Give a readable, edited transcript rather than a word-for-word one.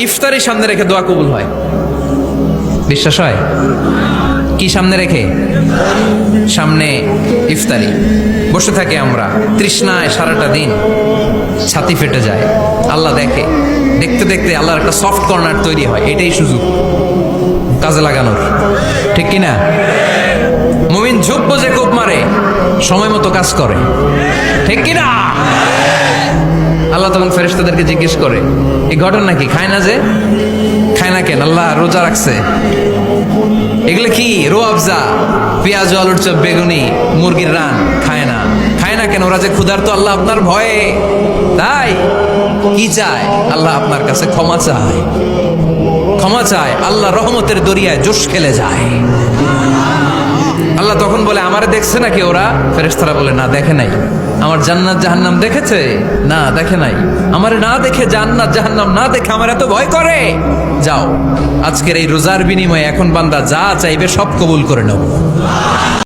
ইফতারি সামনে রেখে দোয়া কবুল হয়। বিশ্বাস হয়? কি সামনে রেখে? সামনে ইফতারি। বসে থাকি আমরা তৃষ্ণায় সারাটা দিন, ছাতি ফেটে যায়। আল্লাহ দেখে, দেখতে দেখতে আল্লাহর একটা সফট কর্নার তৈরি হয়। এটাই সুযোগ কাজে লাগানোর, ঠিক কিনা? মুমিন ঝোপ বোঝে কোপ মারে, সময় মতো কাজ করে, ঠিক কিনা? আল্লাহ তখন ফেরেশতাদেরকে জিজ্ঞেস করে, এই ঘটনা কি? খায় না যে? খায় না কেন? আল্লাহ রোজা রাখছে। এগুলো কি? রোয়াবজা, পেঁয়াজ, আলুর চপ, বেগুনি, মুরগির রান খায় না। খায় না কেন? ওরা যে ক্ষুধার্ত, আল্লাহ আপনার ভয়ে। তাই কি চায়? আল্লাহ আপনার কাছে ক্ষমা চায়, ক্ষমা চায়। আল্লাহ রহমতের দরিয়ায় জোশ খেলে যায়। আল্লাহ তখন বলে, আমারে দেখছে নাকি ওরা? ফেরেশতারা বলে, না দেখে নাই। আমার জান্নাত জাহান্নাম দেখেছে? না দেখে নাই। আমারে না দেখে, জান্নাত জাহান্নাম না দেখে আমার এত ভয় করে। যাও, আজকের এই রোজার বিনিময়ে এখন বান্দা যা চাইবে সব কবুল করে নেব।